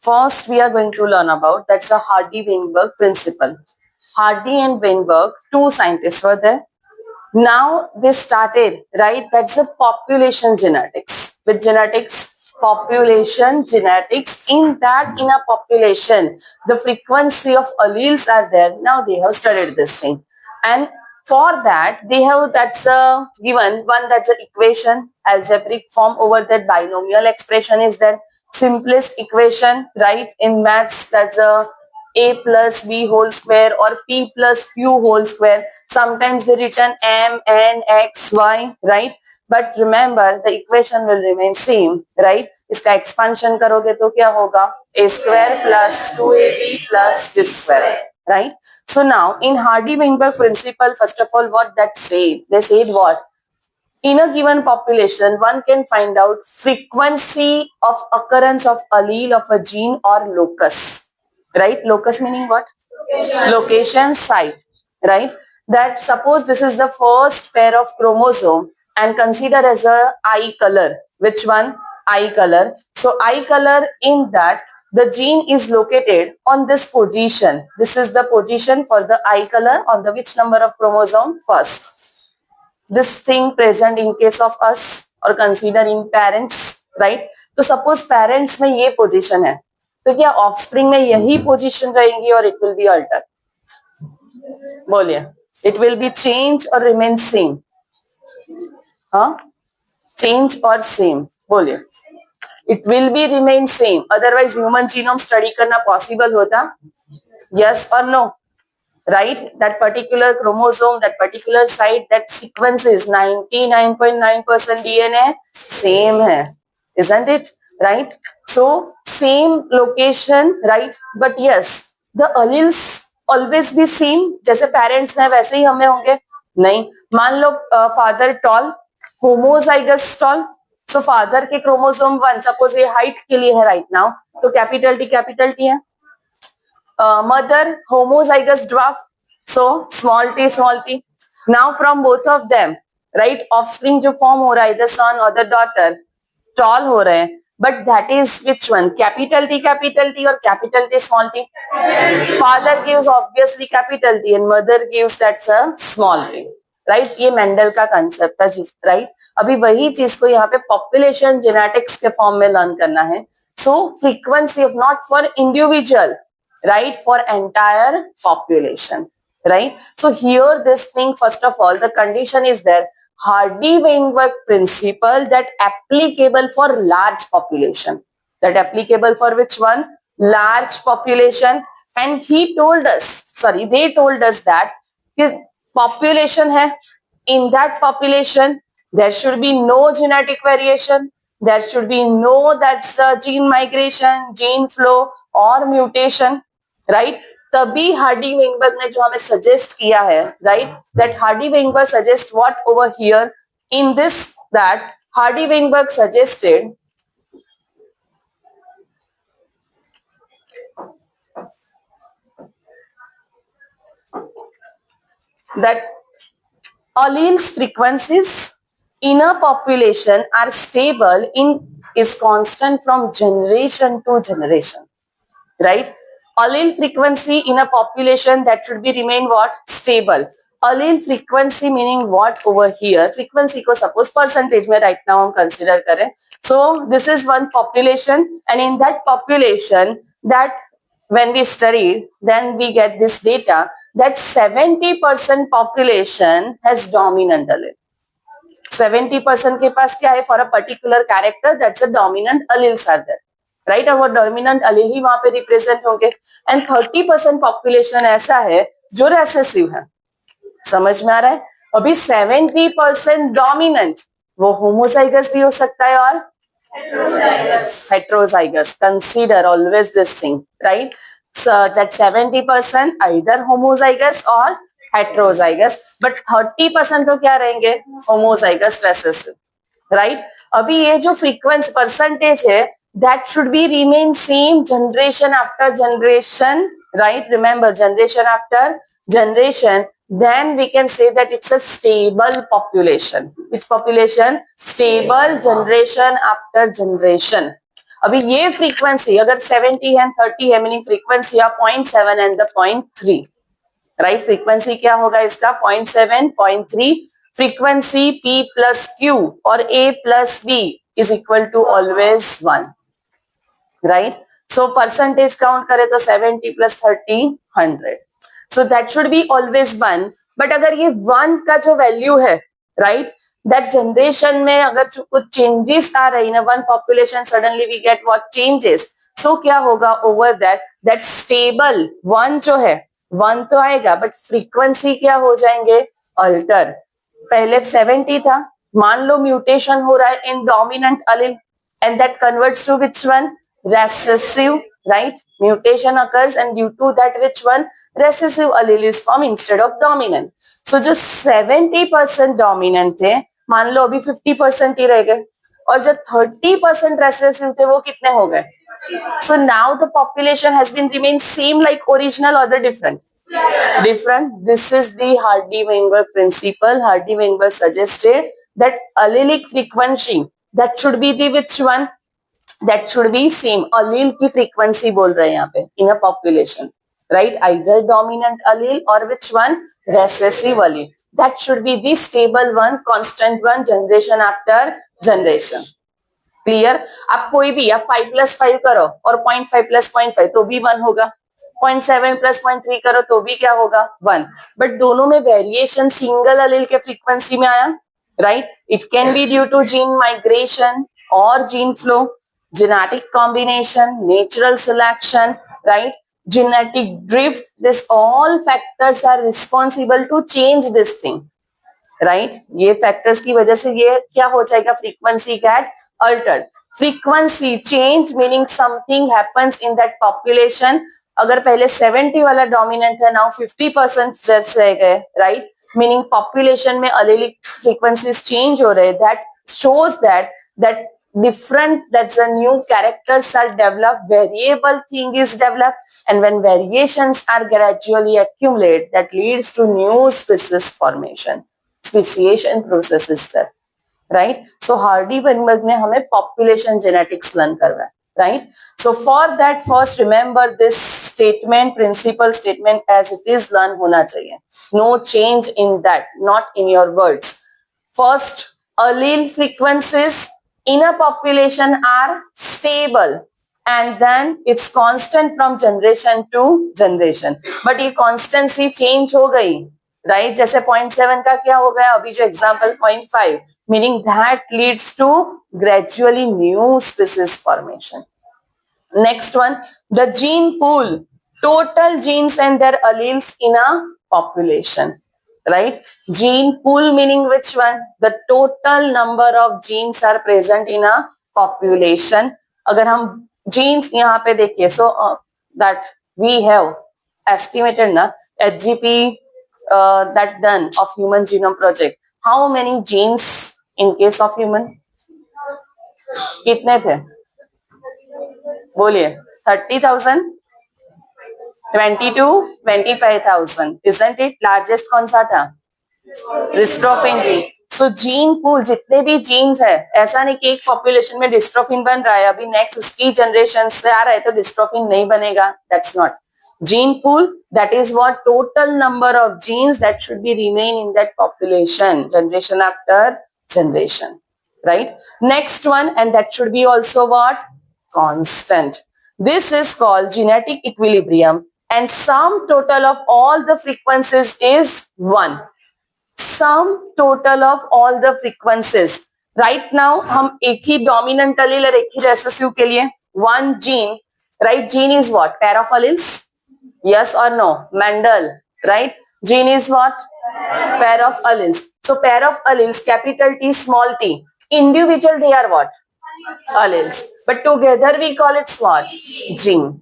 First, we are going to learn about that's the Hardy-Weinberg principle. Hardy and Weinberg, two scientists were there. Now they started, right? That's the population genetics. With genetics, population genetics. In that, in a population, the frequency of alleles are there. Now they have studied this thing, and for that they have that's a given one that's an equation, algebraic form over that binomial expression is there. Simplest equation, right? In maths, that's a plus b whole square or p plus q whole square. Sometimes they written m n x y, right? But remember the equation will remain same, right? इसका expansion करोगे तो क्या होगा? A square plus 2ab plus b square, right? So now in Hardy-Weinberg principle, first of all, what that said? They said what? In a given population, one can find out frequency of occurrence of allele of a gene or locus, right? Locus meaning what? Location, site, right? That suppose this is the first pair of chromosome and consider as a eye color. Which one? Eye color. So eye color, in that the gene is located on this position. This is the position for the eye color on the which number of chromosome? First. This thing present in case of us or considering parents, right? तो suppose parents में ये position है, तो क्या offspring में यही position रहेंगी और it will be altered? बोलिए, it will be change or remain same? हाँ, change or same? बोलिए, it will be remain same. Otherwise human genome study करना possible होता? Yes or no? Right? That particular chromosome, that particular site, that sequence is 99.9% DNA same hai, isn't it? Right? So same location, right? But yes, the alleles always be same. जैसे parents हैं वैसे ही हमें होंगे? नहीं. मान लो father tall, homozygous tall. So father के chromosome 1, suppose ये height के लिए है right now, तो capital T है. Mother homozygous dwarf, so small t. Now from both of them, right, offspring जो form हो रहा है, the son or the daughter, tall हो रहे हैं, but that is which one? Capital T or capital T small t? Father gives obviously capital T and mother gives that's a small t, right? ये Mendel का concept था, right? अभी वही चीज को यहाँ पे population genetics के form में learn करना है. So frequency of not for individual, right, for entire population, right? So here this thing, first of all, the condition is there, Hardy-Weinberg principle, that applicable for large population. That applicable for which one? Large population. And they told us that population hai, in that population there should be no genetic variation, there should be no that's the gene migration, gene flow or mutation, right? तभी Hardy-Weinberg ने जो हमें suggest किया है, right? That Hardy-Weinberg suggests what over here in this, that Hardy-Weinberg suggested that alleles frequencies in a population are stable is constant from generation to generation, right? Allele frequency in a population, that should be remain what? Stable. Allele frequency meaning what over here? Frequency को suppose percentage में right now हम consider करें. So this is one population, and in that population, that when we study, then we get this data that 70% population has dominant allele. 70% के पास क्या है? For a particular character, that's a dominant alleles are there, right? और वो dominant allele ही वहां पे represent होंगे. And 30% population ऐसा है जो recessive है. समझ में आ रहा है? अभी 70% dominant, वो homozygous भी हो सकता है और heterozygous. Consider always this thing, right? So that 70% either homozygous or heterozygous, but 30% तो क्या रहेंगे? Homozygous recessive, right? अभी ये जो frequency percentage है, that should be remain same generation after generation, right? Remember, generation after generation. Then we can say that it's a stable population. Which population? Stable generation after generation. अभी ये frequency अगर 70 है 30 है, meaning frequency 0.7 and the 0.3, right? Frequency क्या होगा इसका? 0.7, 0.3. Frequency P plus Q और A plus B is equal to always 1, right? So percentage count करे तो 70 plus 30, 100. So that should be always 1. But अगर ये 1 का जो वैल्यू है, right? That generation में अगर कुछ changes आ रही ना, one population suddenly we get what changes. So क्या होगा over that stable 1 जो है, 1 तो आएगा but frequency क्या हो जाएंगे? Alter. पहले 70 था, मान लो म्यूटेशन हो रहा है in dominant allele and that converts to which one? Recessive, right? Mutation occurs and due to that which one? Recessive allele is formed instead of dominant. So जो 70% dominant थे, मान लो अभी 50% ही रह गए और जो 30% recessive थे वो कितने हो गए? So now the population has been remained same like original or the different? Different. This is the Hardy-Weinberg principle. Hardy-Weinberg suggested that allelic frequency, that should be the which one? That should be same. Allele की frequency बोल रहे हैं यहाँ पे in a population, right? Either dominant allele or which one? Recessive allele. That should be the stable one, constant one, generation after generation. Clear? आप कोई भी आप 5 plus 5 करो और 0.5 plus 0.5 तो भी 1 होगा, 0.7 plus 0.3 करो तो भी क्या होगा? 1. बट दोनों में वेरिएशन सिंगल अलील के फ्रीक्वेंसी में आया, right? It can be due to gene migration और gene flow, genetic combination, natural selection, right? Genetic drift. This all factors are responsible to change this thing, right? ये factors की वजह से ये क्या हो जाएगा? Frequency get altered. Frequency change meaning something happens in that population. अगर पहले 70 वाला dominant है, now 50% just रह गए, right? Meaning population में allelic frequencies change हो रहे. That shows that different, that's a new characters are developed, variable thing is developed, and when variations are gradually accumulate, that leads to new species formation. Speciation process is there, right? So Hardy-Weinberg ने हमें population genetics learn करवाया, right? So for that, first remember this statement, principal statement as it is learn होना चाहिए. No change in that, not in your words. First, allele frequencies in a population are stable and then it's constant from generation to generation. But ये constancy change हो गई, right? जैसे 0.7 का क्या हो गया? अभी जो example 0.5, meaning that leads to gradually new species formation. Next one, the gene pool, total genes and their alleles in a population. Right? Gene pool meaning which one? The total number of genes are present in a population. अगर हम genes यहाँ पे देखिए, so that we have estimated ना HGP that done of Human Genome Project. How many genes in case of human? कितने थे? बोलिए. 30,000? 22, 25,000. Isn't it? Largest कौन सा था? Dystrophin gene. So gene pool जितने भी जीन्स है, ऐसा नहीं कि एक पॉपुलेशन में डिस्ट्रोफिन बन रहा है, अभी नेक्स्ट उसकी जनरेशन से आ रहा है तो डिस्ट्रोफिन नहीं बनेगा. That's not gene pool. That is what total number of genes that should be remain in that population generation after generation, right? Next one, and that should be also what? Constant. This is called genetic equilibrium and sum total of all the frequencies is 1. Sum total of all the frequencies. Right now हम एक ही dominant allele और एक ही recessive के लिए one gene, right? Gene is what? Pair of alleles? Yes or no? Mendel, right? Gene is what? Pair of alleles. So pair of alleles, capital T, small t. Individual they are what? Alleles. But together we call it what? Gene.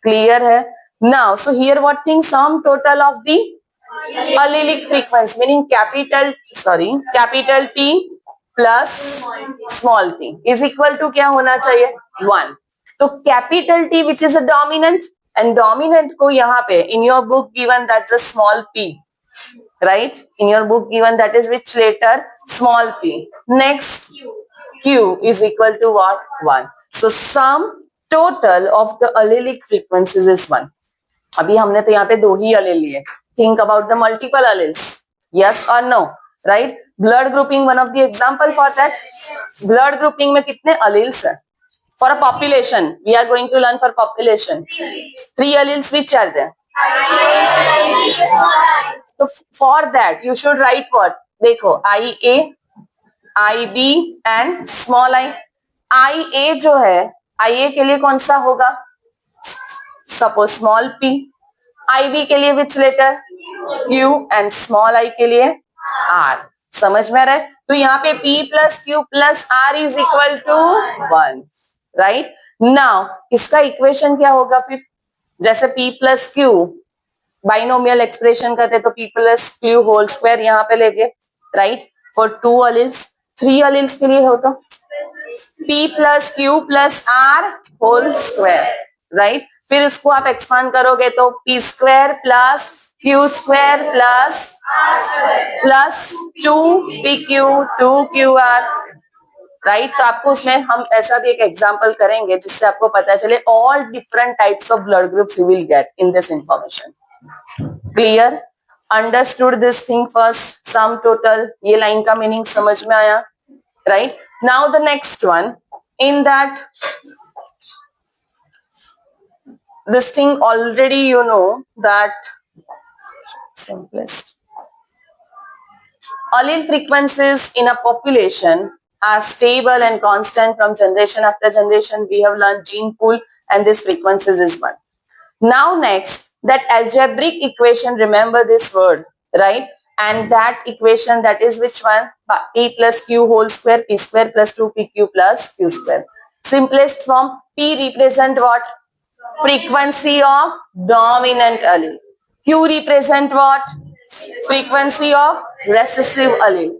Clear है? Now, so here what thing? Sum total of the allelic frequency, meaning capital T plus small t is equal to क्या होना चाहिए? 1. तो capital T which is a dominant and dominant को यहाँ पे in your book given that the small p, right? In your book given that is which letter? Small p. Next Q is equal to what? 1. So sum total of the allelic frequencies is 1. अभी हमने तो यहाँ पे 2 ही allele लिए. Think about the multiple alleles. Yes or no? Right? Blood grouping, one of the example for that. Blood grouping में कितने alleles हैं? For a population, we are going to learn for population. 3 alleles, which are there? So for that, you should write what? देखो, IA, IB and small I. IA जो है, IA के लिए कौन सा होगा? Suppose small p. IB के लिए which letter? Q and small I के लिए R. समझ में आ रहा है? तो यहाँ पे P plus Q plus R is equal to 1. Right? Now, इसका इक्वेशन क्या होगा फिर? जैसे P plus Q binomial expression करते तो P plus Q whole square यहाँ पे लेंगे. राइट? फॉर 2 alleles, 3 alleles के लिए हो तो P plus Q plus R whole square. Right? फिर इसको आप एक्सपांड करोगे तो P square plus Q square plus 2PQ 2QR. Right? तो आपको उसमें हम ऐसा भी एक एग्जांपल करेंगे जिससे आपको पता चले all different types of blood groups you will get in this information. Clear? Understood this thing first. Sum total, ये लाइन का मीनिंग समझ में आया? Right? Now the next one, in that this thing already you know that simplest allele frequencies in a population are stable and constant from generation after generation. We have learned gene pool and this frequencies is 1. Now next, that algebraic equation, remember this word, right? And that equation, that is which one? P plus Q whole square, P square plus 2PQ plus Q square. Simplest form, P represent what? Frequency of dominant allele. Q represent what? Frequency of recessive allele.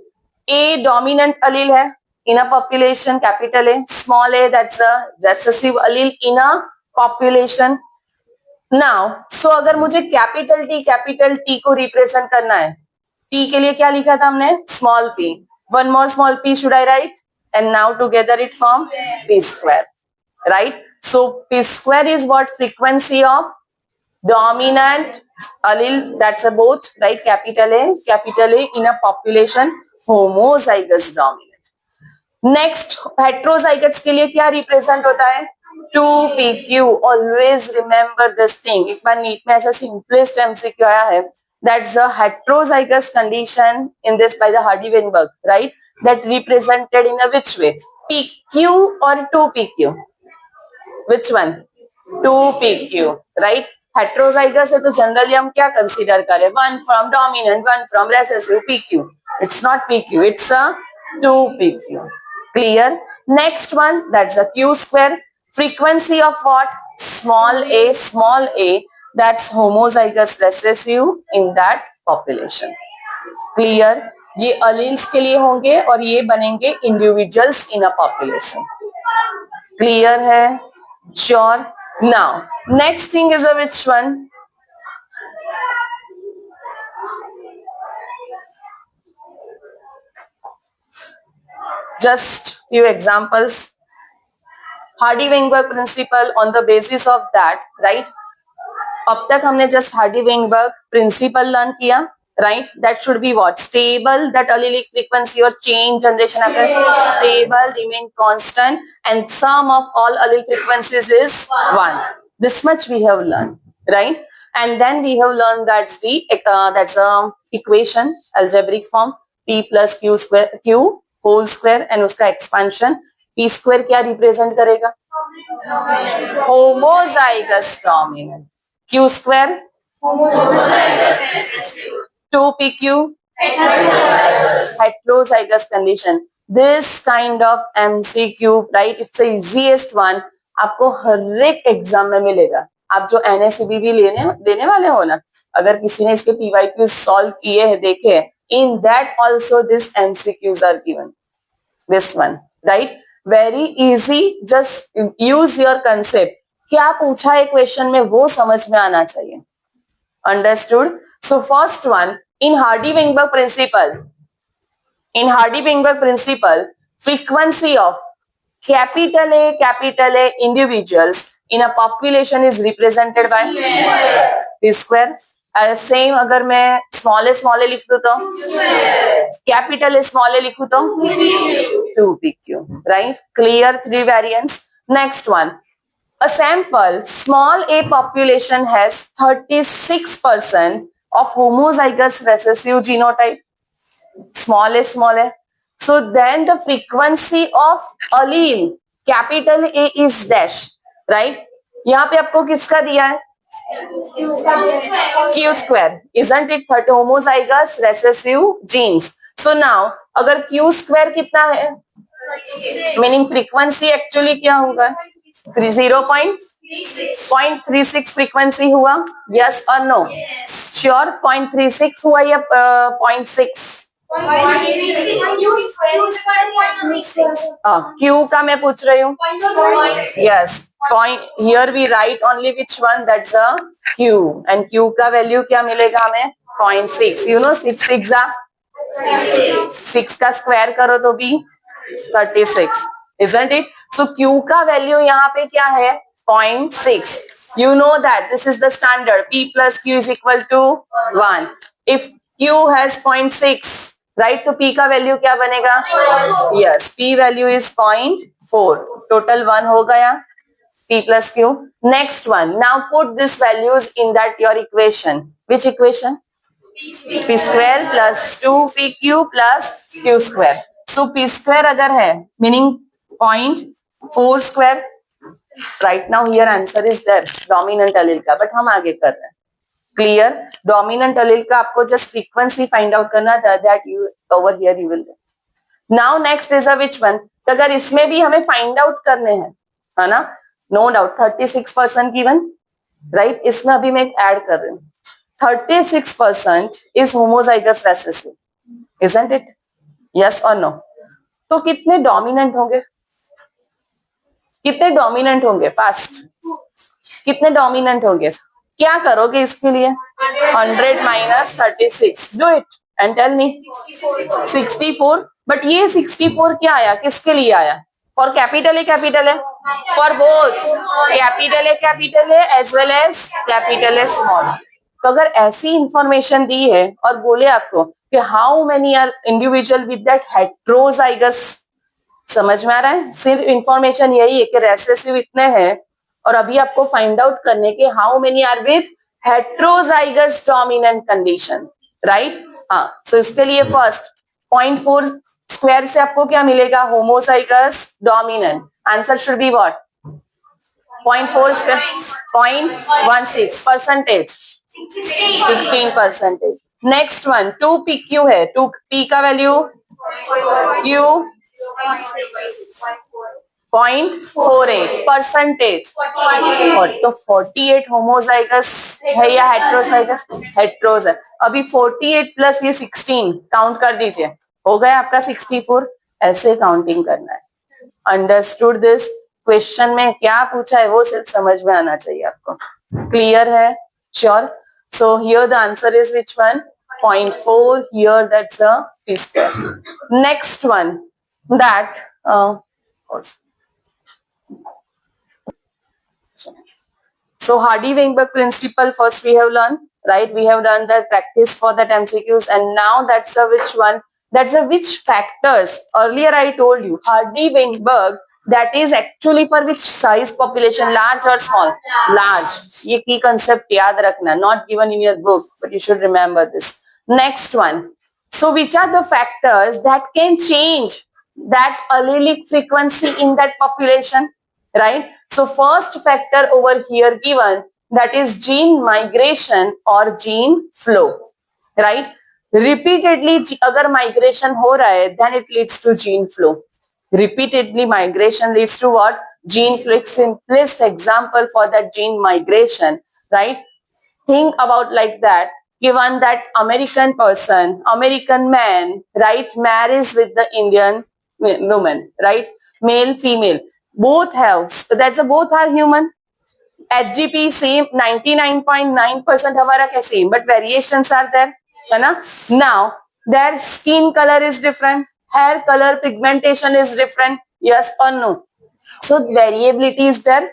A dominant allele है in a population, capital A. Small a, that's a recessive allele in a population. Now, so अगर मुझे capital T को represent करना है, T के लिए क्या लिखा था हमने? Small p. One more small p should I write? And now together it form P square. Right? So P square is what? Frequency of dominant allele, that's a both, right? Capital A in a population, homozygous dominant. Next, heterozygotes के लिए क्या represent होता है? 2PQ. Always remember this thing. एक बार NEET में ऐसा simplest MCQ आया है. That's the heterozygous condition in this by the Hardy-Weinberg, right? That represented in a which way? PQ or 2PQ? Which one? 2PQ, right? Heterozygous है तो generally हम क्या consider करें? One from dominant, one from recessive, PQ. It's not PQ, it's a 2PQ. Clear? Next one, that's a Q square. Frequency of what? Small a, that's homozygous recessive in that population. Clear? ये alleles के लिए होंगे और ये बनेंगे individuals in a population. Clear है? Sure. Now, next thing is a which one? Just few examples. Hardy-Weinberg principle, on the basis of that, right? अब तक हमने just Hardy-Weinberg principle learn किया, right? That should be what? Stable, that allelic frequency or change generation after stable, remain constant, and sum of all allele frequencies is 1. This much we have learned, right? And then we have learned that's equation, algebraic form, P plus Q square, Q whole square, and उसका expansion. P square क्या represent करेगा? Homozygous dominant. Q square? 2PQ? Heterozygous condition. This kind of MCQ, right? It's the easiest one. आपको हर एक exam में मिलेगा. आप जो NACBB देने वाले हो ना, अगर किसी ने इसके PYQ सॉल्व किए हैं, देखे, in that also this MCQs are given. This one, right? Very easy. Just use your concept. क्या पूछा है क्वेश्चन में वो समझ में आना चाहिए. Understood? So first one, in Hardy-Weinberg principle, frequency of capital A individuals in a population is represented by p square. Same अगर मैं स्मॉल ए लिख दूं तो कैपिटल ए स्मॉल ए लिखूं तो 2pq, right? Clear, 3 variants. Next one. A sample small a population has 36% of homozygous recessive genotype. Small a. So then the frequency of allele capital A is dash, right? यहाँ पे आपको किसका दिया है? Q square, isn't it? 30 homozygous recessive genes. So now अगर Q square कितना है? Meaning frequency actually क्या होगा? 0.36 frequency हुआ? Yes or no? Sure, 0.36 हुआ या 0.6? Q का मैं पूछ रही हूँ. Yes, point here we write only which one, that's a Q, and Q का वैल्यू क्या मिलेगा हमें? 0.6. You know 6 का स्क्वायर करो तो भी 36, isn't it? So Q का वैल्यू यहाँ पे क्या है? 0.6. You know that this is the standard. P plus Q is equal to 1. If Q has 0.6, right? तो P का वैल्यू क्या बनेगा? Yes, P value is 0.4. Total 1 हो गया. P plus Q. Next one. Now put these values in that your equation. Which equation? P square plus 2pq plus Q square. So P square अगर है meaning 0.4 square. Right now here answer is there. Dominant allele का, but हम आगे कर रहे हैं. Clear? Dominant allele का आपको just frequency find out करना था, that you over here you will get. Now next is a which one? तो अगर इसमें भी हमें find out करने हैं, है ना? No doubt 36% given, right? इसमें अभी मैं add कर रही हूँ. 36% is homozygous recessive, isn't it? Yes or no? तो कितने dominant होंगे? कितने dominant होंगे? Fast. कितने dominant होंगे? क्या करोगे इसके लिए? 100 minus 36. Do it and tell me. 64. But ये 64 क्या आया? किसके लिए आया? For capital A, for both capital A as well as capital A small. तो अगर ऐसी इंफॉर्मेशन दी है और बोले आपको कि how many are individual with that heterozygous, समझ में आ रहा है? सिर्फ इंफॉर्मेशन यही है कि रेसेसिव इतने हैं और अभी आपको फाइंड आउट करने के how many are with heterozygous dominant condition, right? हाँ, सो इसके लिए फर्स्ट 0.4 स्क्वायर से आपको क्या मिलेगा? Homozygous dominant. Answer should be what? 0.4 square 0.16 percentage 16%. Next one 2pq है. 2p का वैल्यू q 0.48 परसेंटेज. तो 48 होमोजाइगस है या हेट्रोजाइगस? हेट्रोज है. अभी 48 प्लस ये 16 काउंट कर दीजिए, हो गया आपका 64. ऐसे काउंटिंग करना है. Understood this? क्वेश्चन में क्या पूछा है वो सिर्फ समझ में आना चाहिए आपको. क्लियर है? Sure. So here the answer is which one? 0.4. Here that's a p square. Next one, that so Hardy-Weinberg principle first we have learned, right? We have done the practice for that MCQs, and now that's the which one? That's the which factors. Earlier I told you Hardy-Weinberg, that is actually for which size population, large or small? Large. ये key concept याद रखना, not given in your book, but you should remember this. Next one. So which are the factors that can change that allelic frequency in that population, right? So first factor over here given, that is gene migration or gene flow, right? Repeatedly अगर migration हो रहा है, then it leads to gene flow. Repeatedly migration leads to what? Gene flow. Simplest example for that gene migration, right? Think about like that. Given that American person, American man, right, marries with the Indian woman, right? Male, female, both have. So that's a both are human. HGP same, 99.9% हमारा क्या same, but variations are there, है ना? Now their skin color is different. Hair color pigmentation is different. Yes or no? So variability is there,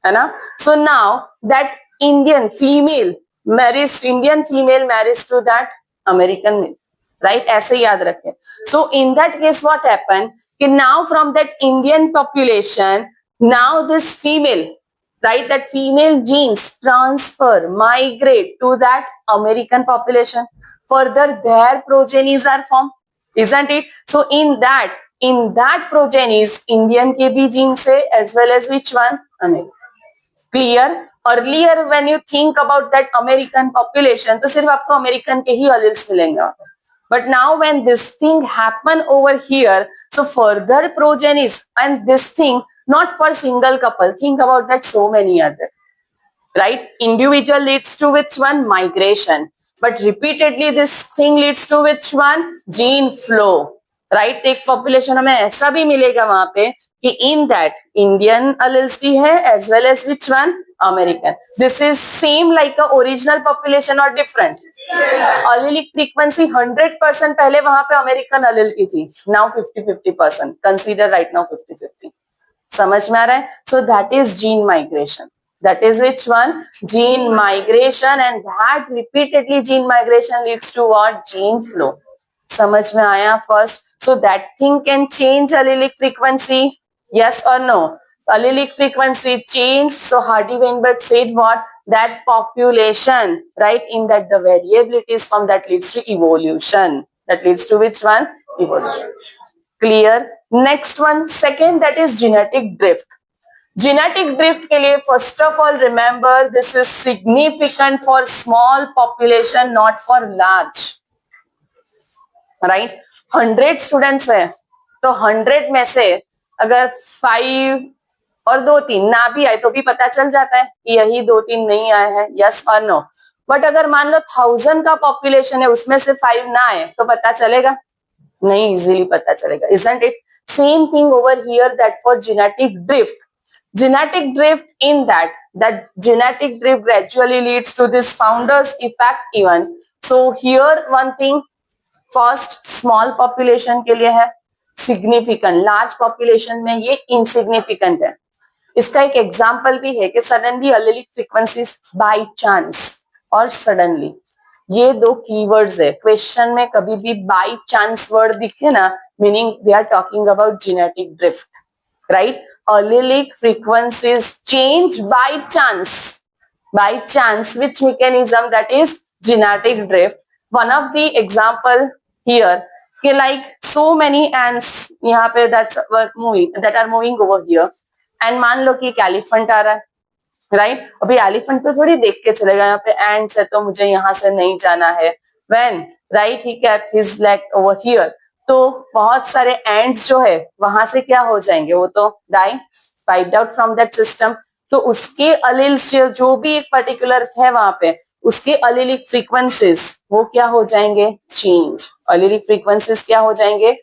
है ना? So now that Indian female marries to that American male, right? ऐसे याद रखें. So in that case, what happened? कि now from that Indian population, now this female, right? That female genes transfer, migrate to that American population. Further, their progenies are formed, isn't it? So in that progenies, Indian के भी genes से as well as which one? American. Clear? Earlier when you think about that American population, तो सिर्फ आपको American के ही alleles मिलेंगे. But now when this thing happen over here, so further progenies and this thing not for single couple. Think about that so many other. Right? Individual leads to which one? Migration. But repeatedly this thing leads to which one? Gene flow. Right? एक population हमें ऐसा भी मिलेगा वहां पे कि in that Indian alleles भी है as well as which one? American. This is same like a original population or different? Allelic frequency 100% पहले वहां पे अमेरिकन allele की थी. Now 50-50%. Consider right now 50-50. समझ में आ रहा है? So that is gene migration. That is which one? Gene migration, and that repeatedly gene migration leads to what? Gene flow. समझ में आया first? So that thing can change allelic frequency. Yes or no? Allelic frequency change. So Hardy-Weinberg said what? That population, right? In that the variabilities from that leads to evolution. That leads to which one? Evolution. Clear? Next one, second, that is genetic drift. Genetic drift के लिए first of all remember this is significant for small population, not for large. Right? 100 students है तो 100 में से अगर 5 और 2-3 ना भी आए तो भी पता चल जाता है कि यही 2-3 नहीं आए हैं. यस और नो? बट अगर मान लो 1000 का पॉपुलेशन है उसमें से 5 ना आए तो पता चलेगा? नहीं, इजीली पता चलेगा. Isn't it? Same thing over here that for genetic drift. Genetic drift in that genetic drift gradually leads to this founder's effect even. So here one thing, first small population के लिए है significant, large population में ये insignificant है. इसका एक example भी है कि suddenly allelic frequencies by chance और suddenly, ये दो कीवर्ड्स है. क्वेश्चन में कभी भी बाय चांस वर्ड दिखे ना, meaning they are talking about genetic drift. Right? allelic frequencies change by chance. By chance, which mechanism? That is genetic drift. One of the example here, कि like so many ants यहाँ पे that are moving over here, and मान लो कि एक elephant आ रहा है. Right? अभी elephant तो थोड़ी देख के चलेगा यहाँ पे एंड्स है तो मुझे यहाँ से नहीं जाना है. When right he kept his leg over here, तो बहुत सारे एंड्स जो है वहां से क्या हो जाएंगे? वो तो die, fight out from that system. तो उसके अलील्स जो भी एक पर्टिकुलर है वहां पे, उसके अलीलिक फ्रीक्वेंसीज वो क्या हो जाएंगे? चेंज. अलीलिक फ्रीक्वेंसीज क्या हो जाएंगे?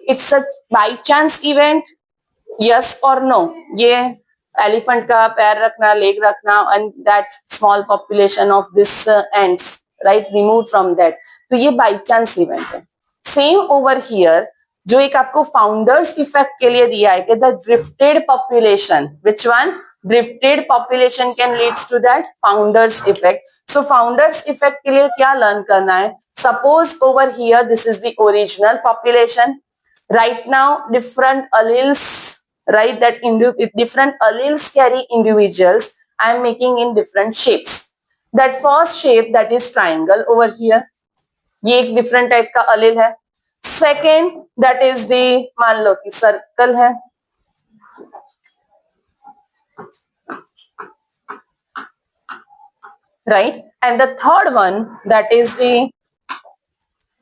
It's a by chance event. Yes और नो? ये एलिफेंट का पैर रखना, लेग रखना, and that small population of this ends right remove from that, तो ये बाय चांस इवेंट है. सेम ओवर हियर जो एक आपको फाउंडर्स इफेक्ट के लिए दिया है कि the drifted population, which one? Drifted population can leads to that founder's effect. So founder's effect के लिए क्या लर्न करना है? Suppose over here this is the original population. Right now different alleles, right, that different alleles carry individuals. I am making in different shapes. That first shape, that is triangle over here, ये एक different type का allele है. Second, that is the मान लो कि circle है. Right? And the third one, that is the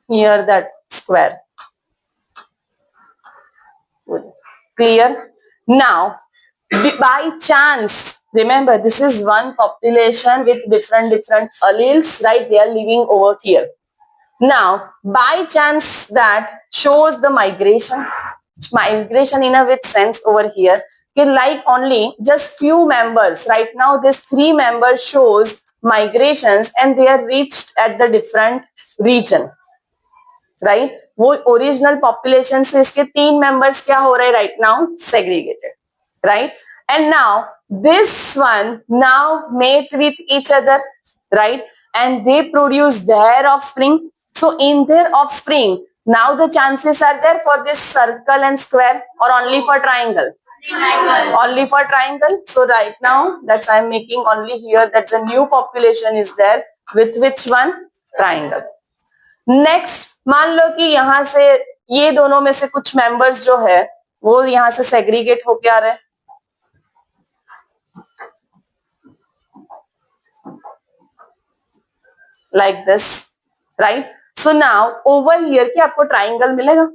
here, that square. Clear? Now, by chance, remember this is one population with different alleles, right? They are living over here. Now, by chance that shows the migration in a with sense over here. Okay, like only just few members. Right now, this 3 members shows migrations and they are reached at the different region. Right? वो original population से इसके 3 members क्या हो रहे हैं right now? Segregated. right? And now this one now mate with each other, right? And they produce their offspring. So in their offspring, now the chances are there for this circle and square, or only for triangle? Triangle. Only for triangle. So right now that's I'm making only here that the new population is there with which one? Triangle. Next मान लो कि यहाँ से ये दोनों में से कुछ members जो है वो यहाँ से सेग्रीगेट होके आ रहे हैं, like this, right? So now over here क्या आपको ट्राइंगल मिलेगा?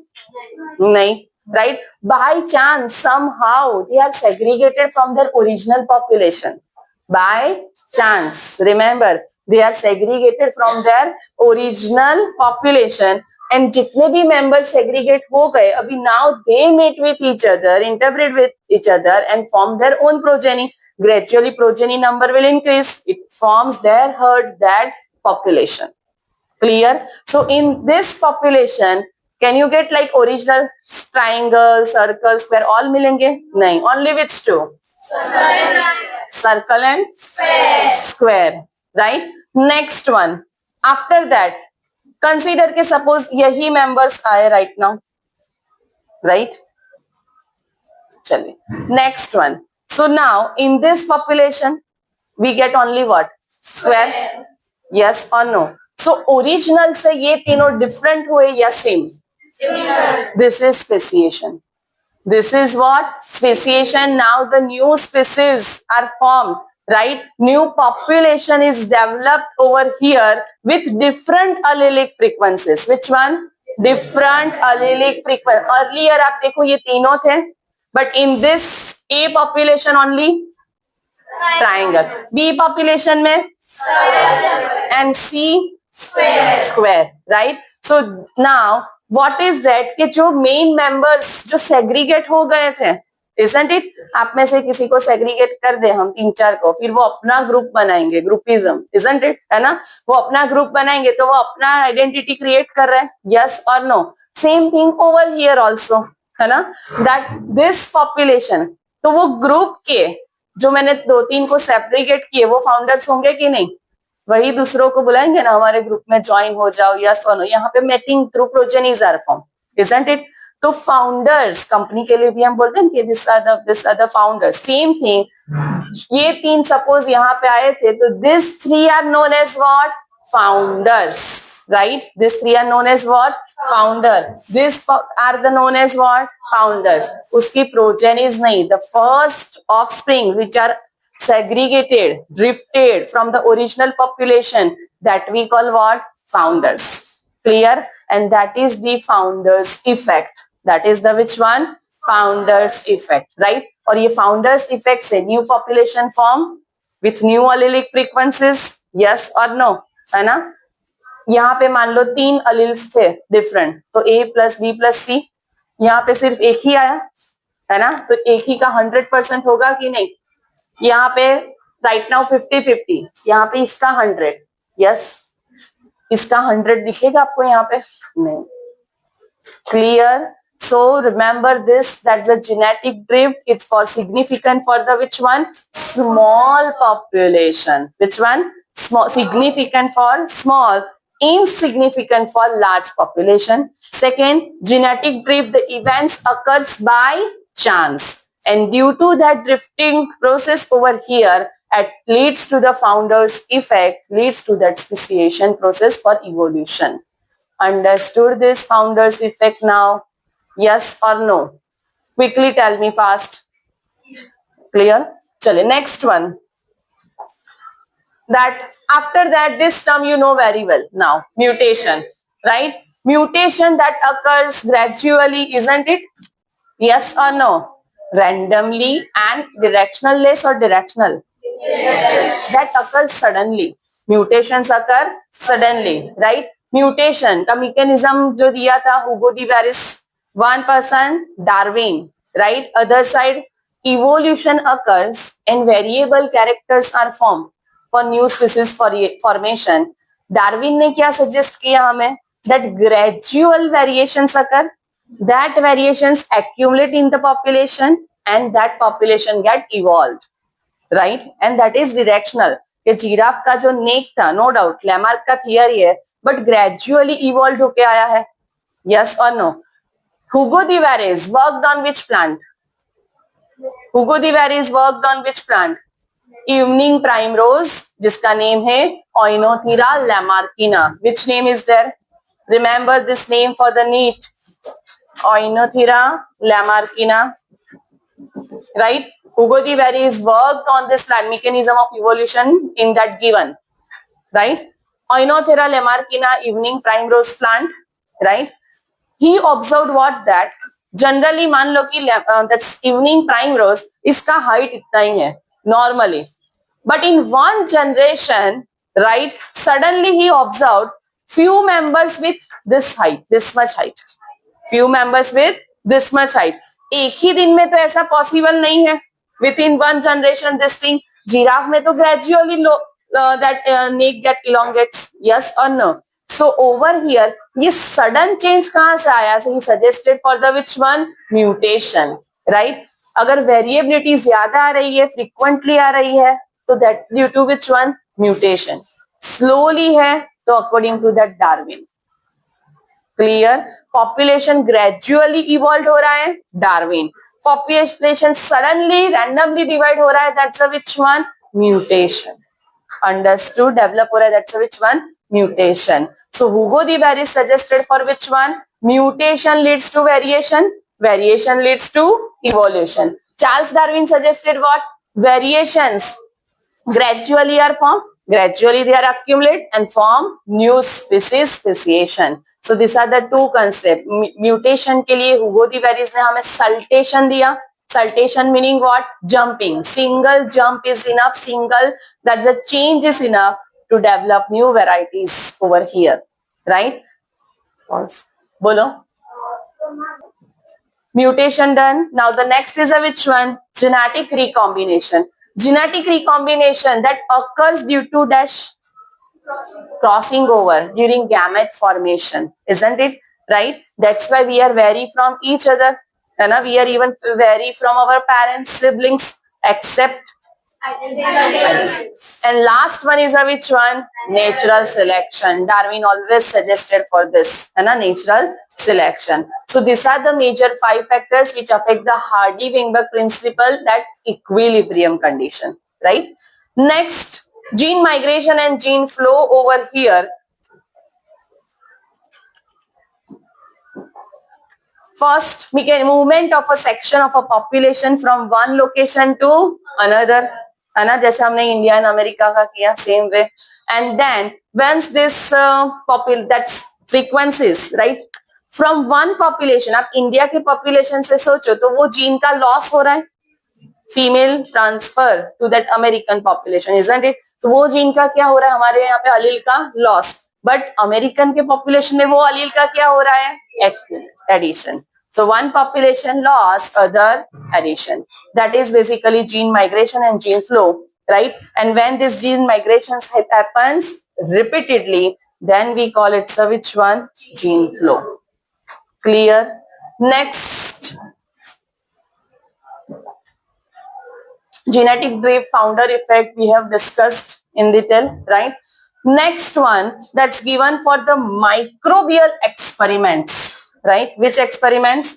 नहीं, right? By chance somehow they are segregated from their original population. By chance, remember they are segregated from their original population, and जितने भी members segregate हो गए अभी now they meet with each other, interbreed with each other and form their own progeny. Gradually progeny number will increase. It forms their herd, that population. Clear? So in this population, can you get like original triangle, circle, square all मिलेंगे? नहीं, only which two? Circle and square, right? Next one. After that, consider के suppose यही members आए right now, right? चलिए, next one. So now in this population, we get only what? Square. Yes or no? So original से ये तीनों different हुए या same? This is speciation. This is what? Speciation. Now the new species are formed, right? New population is developed over here with different allelic frequencies. Which one? Different allelic frequency. Earlier आप देखो ये तीनों थे, but in this A population only triangle, B population में and C square, right? So now what is that कि जो main members जो segregate हो गए थे, isn't it? आप में से किसी को segregate कर दे हम 3-4 को, फिर वो अपना ग्रुप बनाएंगे, ग्रुपिज्म, isn't it? है ना? वो अपना ग्रुप बनाएंगे तो वो अपना आइडेंटिटी क्रिएट कर रहे हैं, yes or no? Same thing over here also, है ना? That this population, तो वो ग्रुप के जो मैंने 2-3 को सेपरेट किए वो फाउंडर्स होंगे कि नहीं? वही दूसरों को बुलाएंगे ना हमारे ग्रुप में ज्वाइन हो जाओ, यस और नो? यहाँ पे mating through progenies are form, isn't it? तो फाउंडर्स कंपनी के लिए भी हम बोलते हैं कि this are the founders. Same thing ये 3 सपोज यहाँ पे आए थे तो this 3 are known as what? Founders, right? These 3 are known as what? Founder. These are the known as what? Founders. उसकी progenies नहीं, the first offspring which are segregated, drifted from the original population, that we call what? Founders. Clear? And that is the founders effect. That is the which one? Founders effect, right? और ये founders effect से new population form with new allelic frequencies, yes or no? है ना? यहाँ पे मान लो 3 alleles थे different, तो A plus B plus C, यहाँ पे सिर्फ एक ही आया, है ना? तो एक ही का 100% होगा कि नहीं? यहाँ पे राइट नाउ 50-50, यहाँ पे इसका 100, यस, इसका 100 दिखेगा आपको यहाँ पे? नहीं. Clear? So remember this, that the genetic drift is for significant for the which one? Small population. Which one? Small. Significant for small, insignificant for large population. Second, genetic drift, the events occurs by chance, and due to that drifting process over here, it leads to the founder's effect, leads to that speciation process for evolution. Understood this founder's effect now? Yes or no? Quickly tell me fast. Clear? Chale, next one. That after that, this term you know very well now, mutation, right? Mutation that occurs gradually, isn't it? Yes or no? Randomly and directionless or directional? Yes. That occurs suddenly. Mutations occur suddenly, right? Mutation का mechanism जो दिया था Hugo de Varis, one person Darwin, right? Other side, evolution occurs and variable characters are formed for new species formation. Darwin ने क्या suggest किया हमें? That gradual variations occur, that variations accumulate in the population and that population get evolved, right? And that is directional. कि giraffe का जो नेक था, no doubt Lamarck का theory है, बट ग्रेजुअली इवॉल्व होके आया है. यस और no? Hugo de Vares worked on which plant? Hugo de Vares worked on which plant? Evening primrose, जिसका नेम है Oenothera lamarckina. Which name is there? Remember this name for the NEET. Oenothera lamarckina, right? Hugo de Vares worked on this plant mechanism of evolution in that given, right? Oenothera lamarckina, evening primrose plant, right? He observed what that generally मान लो कि that's evening primrose, इसका height इतना ही है normally, but in one generation, right, suddenly he observed few members with this height, this much height, few members with this much height. एक ही दिन में तो ऐसा पॉसिबल नहीं है. Within one generation this thing. Giraffe में तो gradually that neck get elongates. Yes or no? So over here ये sudden change कहाँ से आया? So he suggested for the which one? Mutation, right? अगर variability ज्यादा आ रही है, frequently आ रही है, तो that due to which one? Mutation. Slowly है तो according to that Darwin. Clear? Population gradually evolved हो रहा है, Darwin. Population suddenly randomly divide हो रहा है, that's a which one? Mutation. Understood? Develop हो रहा है, that's a which one? Mutation. So Hugo de Vares suggested for which one? Mutation leads to variation, variation leads to evolution. Charles Darwin suggested what? Variations gradually are formed, gradually they are accumulate and form new species, speciation. So these are the two concepts. Mutation के लिए Hugo de Vares ने हमें saltation दिया. Saltation meaning what? Jumping. Single jump is enough. Single, that's a change is enough to develop new varieties over here, right? Bolo. Mutation done. Now the next is a which one? Genetic recombination. Genetic recombination that occurs due to dash crossing over during gamete formation, isn't it? Right? That's why we are vary from each other. And we are even vary from our parents, siblings, except. And last one is a which one? Natural selection. Darwin always suggested for this, natural selection. So these are the major 5 factors which affect the Hardy-Weinberg principle, that equilibrium condition, right? Next, gene migration and gene flow over here. First, movement of a section of a population from one location to another, है ना, जैसे हमने India and America का किया, same way. And then whence this that's frequencies, right, from one population. आप India के population से सोचो तो वो जीन का लॉस हो रहा है, female transfer to that American population, isn't it? तो वो जीन का क्या हो रहा है, हमारे यहाँ पे अलील का लॉस, बट अमेरिकन के पॉपुलेशन में वो अलील का क्या हो रहा है, addition. So one population loss, other addition. That is basically gene migration and gene flow, right? And when this gene migration happens repeatedly, then we call it which one? Gene flow. Clear? Next, genetic drift founder effect we have discussed in detail, right? Next one that's given for the microbial experiments. Right? Which experiments?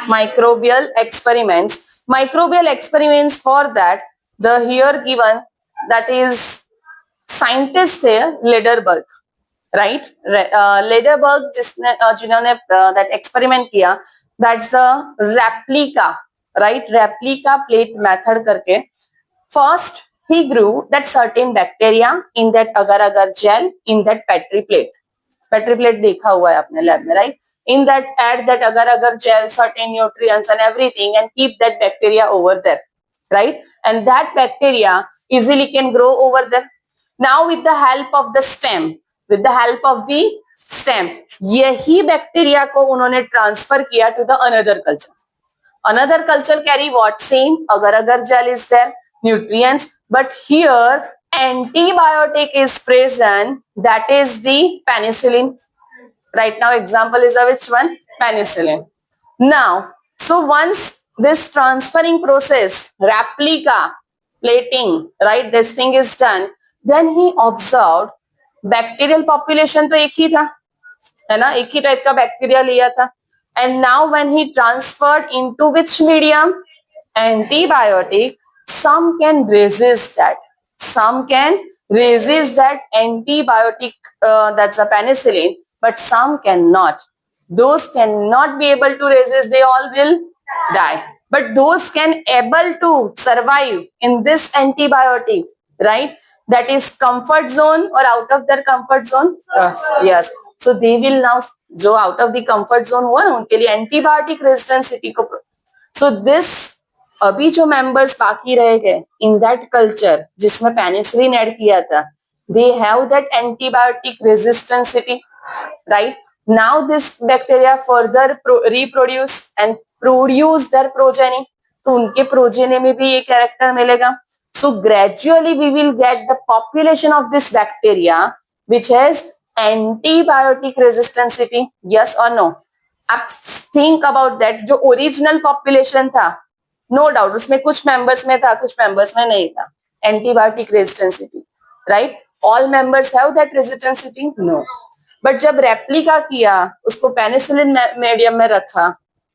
Microbial experiments. Microbial experiments, for that, the here given, that is scientist है Lederberg, right? Lederberg जिन्होंने that experiment किया, that's the replica, right? Replica plate method करके. First, he grew that certain bacteria in that agar-agar gel in that Petri plate. Petri plate देखा हुआ है आपने lab में, right? In that, add that agar-agar gel, certain nutrients and everything, and keep that bacteria over there, right? And that bacteria easily can grow over there. Now with the help of the stem, यही bacteria को उन्होंने transfer किया to the another culture. Another culture carry what? Same agar-agar gel is there, nutrients, but here antibiotic is present, that is the penicillin. Right now example is a which one? Penicillin. Now, so once this transferring process, replica plating, right, this thing is done, then he observed bacterial population तो एक ही था, है ना, एक ही type का bacteria लिया था, and now when he transferred into which medium, antibiotic, some can resist that, some can resist that antibiotic, that's a penicillin, but some cannot. Those cannot be able to resist, they all will die, but those can able to survive in this antibiotic, right, that is comfort zone or out of their comfort zone, yes, so they will now, जो out of the comfort zone हुआ ना उनके लिए antibiotic resistance को, so this अभी जो members बाकी रह गए in that culture जिसमें penicillin ऐड किया था, they have that antibiotic resistance, right? Now this bacteria further reproduce and produce their progeny, तो उनके progeny में भी ये character मिलेगा. So gradually we will get the population of this bacteria which has antibiotic resistance, yes or no? आप think about that, जो original population था, no doubt उसमें कुछ members में था, कुछ members में नहीं था, antibiotic resistance, right? All members have that resistance, no. But जब रेप्लिका किया, उसको पेनिसिलिन मीडियम में रखा,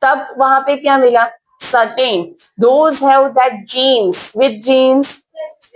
तब वहां पे क्या मिला, certain those have that genes, with genes,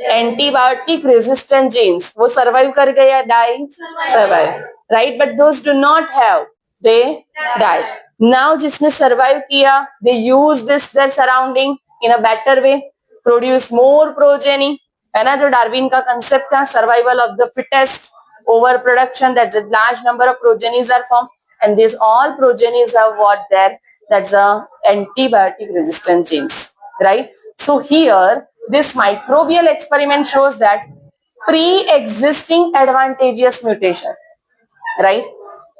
antibiotic resistant genes, वो सर्वाइव कर गए या die, survive, right, but those do not have, they die. Now जिसने सर्वाइव किया, they use this their surrounding in a better way, produce more progeny, है ना, जो Darwin का कंसेप्ट था, survival of the fittest, overproduction, that a large number of progenies are formed, and these all progenies have what there, that's a antibiotic resistant genes, right? So here this microbial experiment shows that pre-existing advantageous mutation, right,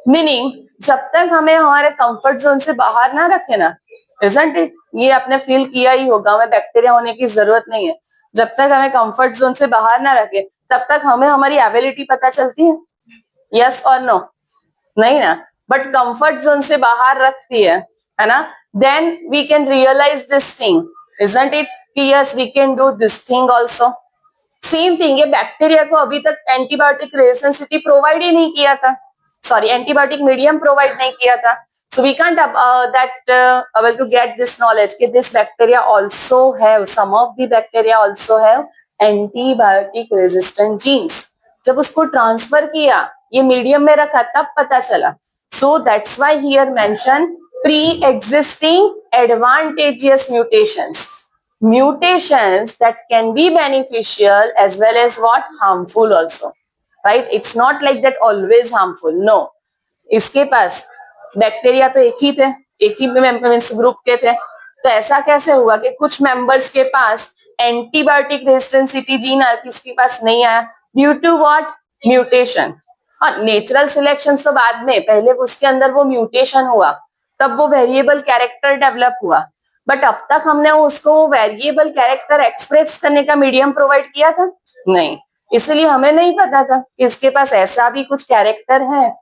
meaning जब तक हमें हमारे comfort zone से बाहर ना रखे ना, isn't it, ये आपने फील किया ही होगा, हमें बैक्टीरिया होने की जरूरत नहीं है, जब तक हमें कंफर्ट जोन से बाहर ना रखे तब तक हमें हमारी एबिलिटी पता चलती है, यस और नो, नहीं ना, बट कंफर्ट जोन से बाहर रखती है ना, then we can realize this thing, isn't it, कि yes we can do this thing also. Same thing, ये बैक्टीरिया को अभी तक एंटीबायोटिक रेजिस्टेंसिटी प्रोवाइड ही नहीं किया था, सॉरी एंटीबायोटिक मीडियम प्रोवाइड नहीं किया था, so we can't able to get this knowledge कि this bacteria also have, some of the bacteria also have antibiotic resistant genes. जब उसको ट्रांसफर किया, ये मीडियम में रखा, तब पता चला. So that's why here mention pre-existing advantageous mutations, mutations that can be beneficial as well as what, harmful also, right? It's not like that always harmful, no. इसके पास बैक्टीरिया तो एक ही थे, एक ही मींस ग्रुप के थे, तो ऐसा कैसे हुआ कि कुछ मेंबर्स के पास एंटीबायोटिक रेजिस्टेंसिटी जीन किसके पास नहीं आया, ड्यू टू व्हाट, म्यूटेशन. हाँ, नेचुरल सिलेक्शन तो बाद में, पहले उसके अंदर वो म्यूटेशन हुआ, तब वो वेरिएबल कैरेक्टर डेवलप हुआ, बट अब तक हमने उसको वेरिएबल कैरेक्टर एक्सप्रेस करने का मीडियम प्रोवाइड किया था नहीं, इसलिए हमें नहीं पता था कि इसके पास ऐसा भी कुछ कैरेक्टर है,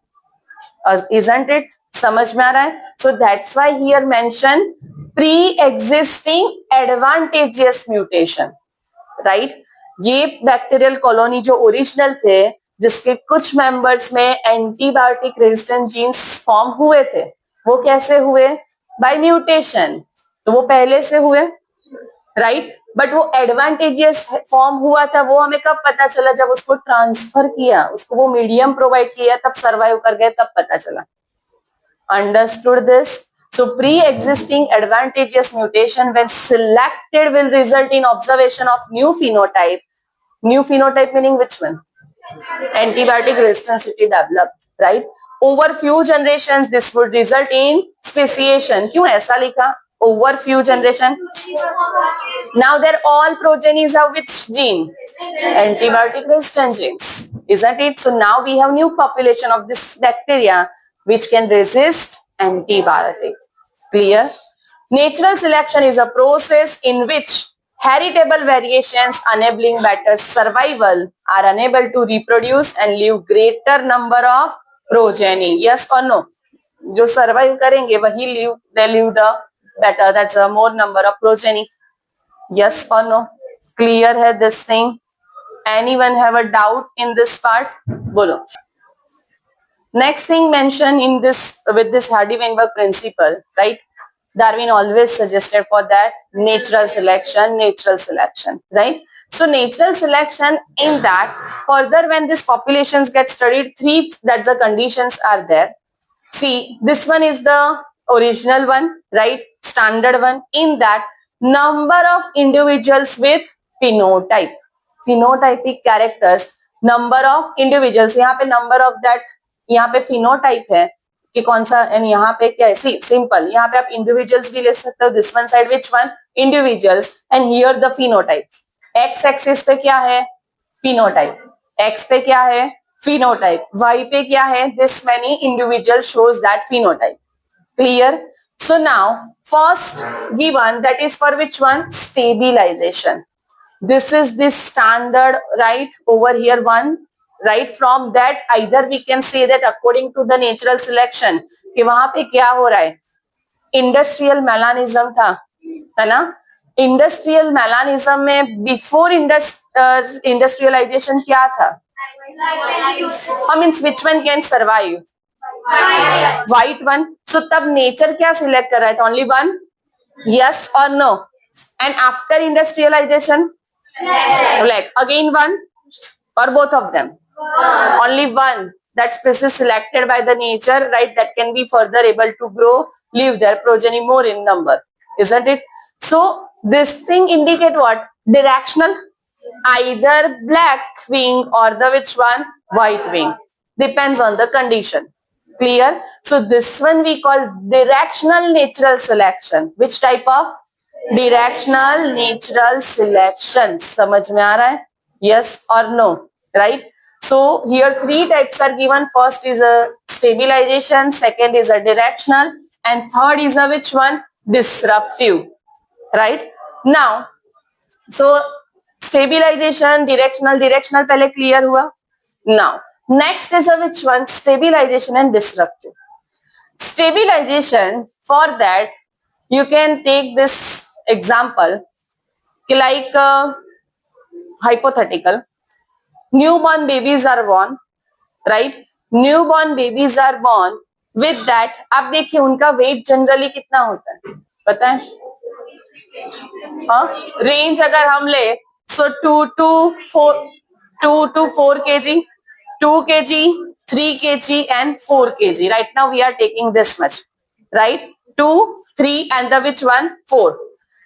isn't it, समझ में आ रहा है? So that's why here mention pre-existing advantageous mutation, right? ये बैक्टीरियल कॉलोनी जो ओरिजिनल थे, जिसके कुछ मेंबर्स में एंटीबायोटिक रेजिस्टेंट जीन्स फॉर्म हुए थे, वो कैसे हुए, बाय म्यूटेशन, तो वो पहले से हुए, राइट, बट वो एडवांटेजियस फॉर्म हुआ था, वो हमें कब पता चला, जब उसको ट्रांसफर किया, उसको वो मीडियम प्रोवाइड किया, तब सर्वाइव कर गए, तब पता चला. Understood this? So pre existing advantageous mutation when selected will result in observation of new phenotype. New phenotype meaning which one? Antibiotic resistancity develop, right. Over few generations this would result in speciation. क्यों ऐसा लिखा? Over few generation. Now they're all progenies of which gene? Antibiotic resistant genes, isn't it? So now we have new population of this bacteria which can resist antibiotic. Clear? Natural selection is a process in which heritable variations enabling better survival are unable to reproduce and leave greater number of progeny. Yes or no? जो survive करेंगे वही they leave the better. That's a more number of progeny. Yes or no? Clear है this thing? Anyone have a doubt in this part? बोलो. Next thing mentioned in this with this Hardy-Weinberg principle, right? Darwin always suggested for that natural selection, right? So natural selection in that further when these populations get studied, three that the conditions are there. See, this one is the original one, right? Standard one. In that, number of individuals with phenotype, phenotypic characters, number of individuals. यहाँ पे number of that, यहाँ पे phenotype है कि कौन सा, and यहाँ पे क्या है? See, simple. यहाँ पे आप individuals भी ले सकते हो. This one side, which one? Individuals. And here the phenotype. X axis पे क्या है? Phenotype. X पे क्या है? Phenotype. Y पे क्या है? This many individuals shows that phenotype. Clear? So now, first given, that is for which one? Stabilization. This is the standard, right? Over here one, right? From that either we can say that according to the natural selection कि वहां पे क्या हो रहा है? Industrial melanism था, है ना? Industrial melanism में before industrialization क्या था? I mean, which one can survive? White one. So तब nature क्या select कर रहा था? Only one? Yes or no? And after industrialization? Black. Again one? Or both of them? Only one. That species selected by the nature, right? That can be further able to grow, leave their progeny more in number. Isn't it? So this thing indicate what? Directional. Either black wing or the which one? White wing. Depends on the condition. Clear? So this one we call directional natural selection. Which type of? Directional natural selection. समझ में आ रहा है? Yes or no? Right? So here three types are given. First is a stabilization, second is a directional, and third is a which one? Disruptive. Right? Now, so stabilization, directional पहले clear हुआ. Now, next is a which one? Stabilization and disruptive. Stabilization, for that you can take this example like hypothetical. Newborn babies are born, right? Newborn babies are born. With that, आप देखिए उनका weight generally कितना होता है, पता है? हाँ, range अगर हम ले, so 2 to 4 kg, 2 kg, 3 kg and 4 kg. Right now we are taking this much, right? 2, 3 and the which one? 4.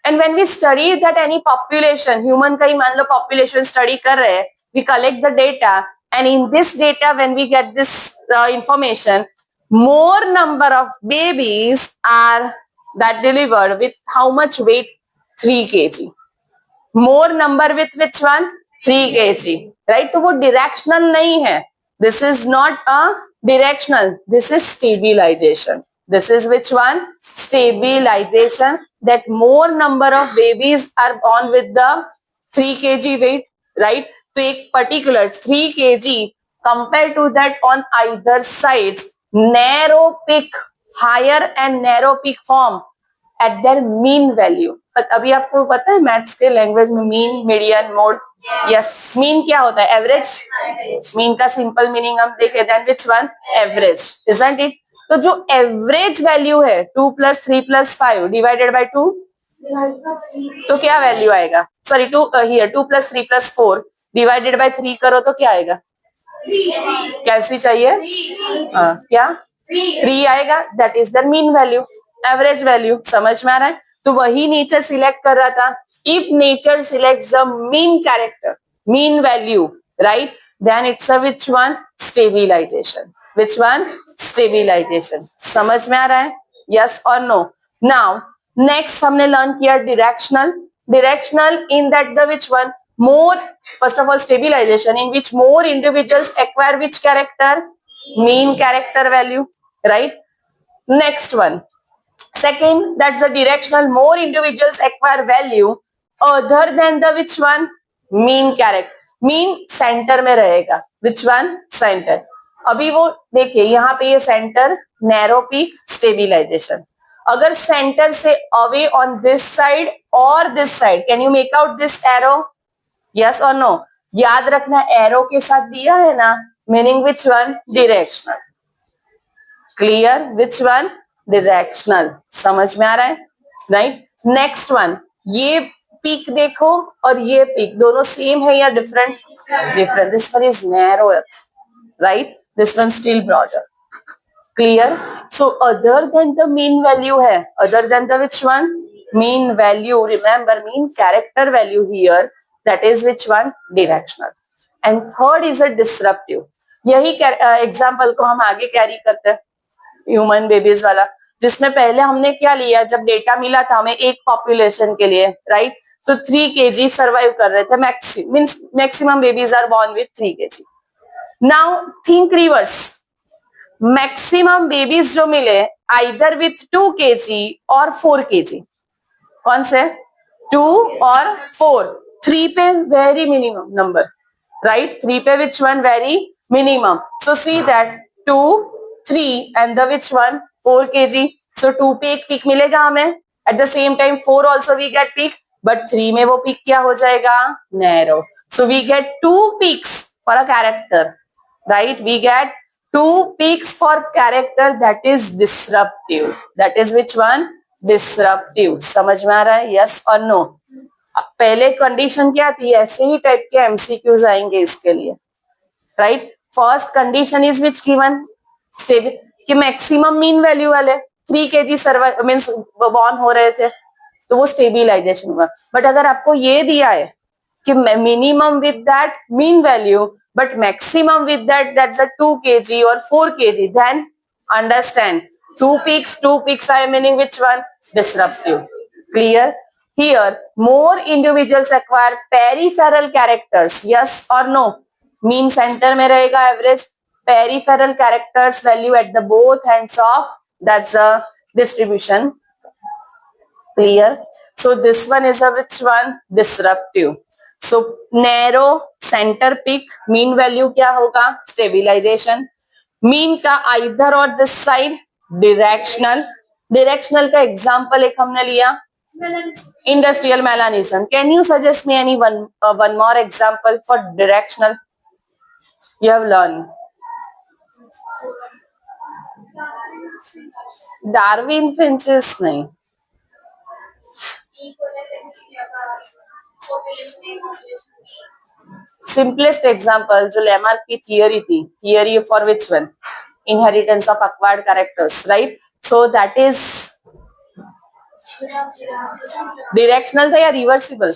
And when we study that any population, human का ही मान लो population study कर रहे हैं, we collect the data, and in this data when we get this information, more number of babies are that delivered with how much weight? 3 kg. More number with which one? 3 kg. Right? तो वो directional नहीं है. This is not a directional. This is stabilization. This is which one? Stabilization. That more number of babies are born with the 3 kg weight. Right? तो एक particular 3 kg compared to that on either sides, narrow peak, higher and narrow peak form at their mean value. अभी आपको पता है maths के language में mean, median, mode. Yes, mean क्या होता है? एवरेज. मीन का सिंपल मीनिंग हम देखें, then which one? Average. Isn't it? तो जो एवरेज वैल्यू है 2 + 3 + 5 डिवाइडेड बाय 2, तो क्या वैल्यू आएगा? सॉरी, 2 हियर 2 + 3 + 4 डिवाइडेड बाय 3 करो तो क्या आएगा? कैसी चाहिए? क्या? 3 आएगा. That is the mean value, average value. समझ में आ रहा है? तो वही नेचर सिलेक्ट कर रहा था. If nature selects the mean character, mean value, right, then it's a which one? Stabilisation. Which one? Stabilisation. समझ में आ रहा है? यस और नो? नाउ नेक्स्ट हमने लर्न किया directional. Directional in that the which one? More, first of all, stabilization in which more individuals acquire which character? Mean character value, right? Next one. Second, that's the directional. More individuals acquire value other than the which one? Mean character. Mean center में रहेगा. Which one? Center. अभी वो देखिए यहाँ पे ये center, narrow peak, stabilization. अगर centre से अवे ऑन दिस साइड और this side, can you make out this arrow? Yes और नो? याद रखना एरो के साथ दिया है ना, meaning which one? Directional. Clear? Which one? Directional. समझ में आ रहा है? राइट. नेक्स्ट वन, ये पीक देखो और ये पीक दोनों सेम है या different? Different. This one is narrower, right? This one still broader. Clear? So other than the mean value है, other than the which one? Mean value. Remember mean character value here, that is which one? Directional. And third is a disruptive. यही example को हम आगे carry करते हैं human babies वाला, जिसमें पहले हमने क्या लिया, जब डेटा मिला था हमें एक पॉपुलेशन के लिए, राइट? तो 3 kg सर्वाइव कर रहे थे, maximum babies are born with 3 kg. Now think reverse, maximum babies जो मिले आइदर विथ 2 kg और 4 kg. कौन से? 2 और 4. 3 पे वेरी मिनिमम नंबर, राइट? 3 पे which one? Very minimum. So see that 2, 3 and the which one? 4 kg. So 2 पे एक पीक मिलेगा हमें. At the same time 4 also we get peak, but 3 में वो पीक क्या हो जाएगा? Narrow. So we get 2 peaks for a character, right? We get 2 peaks for character, that is disruptive. That is which one? Disruptive. समझ में आ रहा है? Yes or no? पहले कंडीशन क्या थी? ऐसे ही टाइप के एमसीक्यूज आएंगे इसके लिए, right? First condition is which given? कि मैक्सिमम मीन वैल्यू वाले 3 kg सर्वाइव मींस बॉर्न हो रहे थे, तो वो स्टेबिलाईजेशन हुआ. बट अगर आपको ये दिया है कि minimum with that mean value but maximum with that, that's a 2 kg और 4 kg, then understand 2 peaks are meaning which one? Disruptive. Clear? Here more individuals acquire peripheral characters, yes or no? Mean centre में रहेगा average, peripheral characters value at the both ends of, that's a distribution. Clear? So this one is a which one? Disruptive. So narrow center peak, mean value क्या होगा? Stabilization. Mean का either or this side, directional. Directional का example एक हमने लिया, industrial melanism. Can you suggest me any one more example for directional? You have learned. Darwin finches नहीं. Simplest example जो Lamarck की थियरी थी, theory for which one? Inheritance of acquired characters, right? So that is directional था या reversible?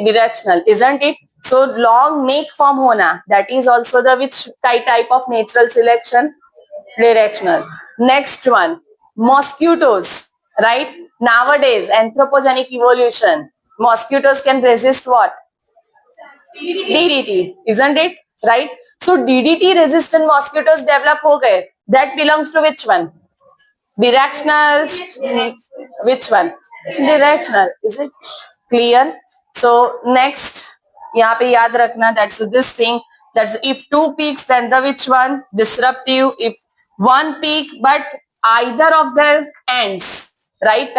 Directional, isn't it? So long make form होना, that is also the which type of natural selection? Directional. Next one, mosquitoes, right? Nowadays anthropogenic evolution, mosquitoes can resist what? DDT, isn't it? Right? So DDT resistant mosquitoes develop हो गए, that belongs to which one? Directional. Which one? Directional. Is it clear? So next, यहाँ पे याद रखना, that's this thing, that's if 2 peaks then the which one? Disruptive. If 1 peak but either of their ends, right?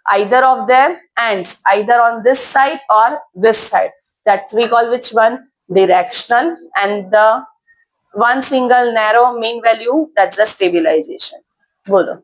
Either of their ends, either on this side or this side, that we call which one? Directional. And the one single narrow mean value, that's the stabilization. बोलो.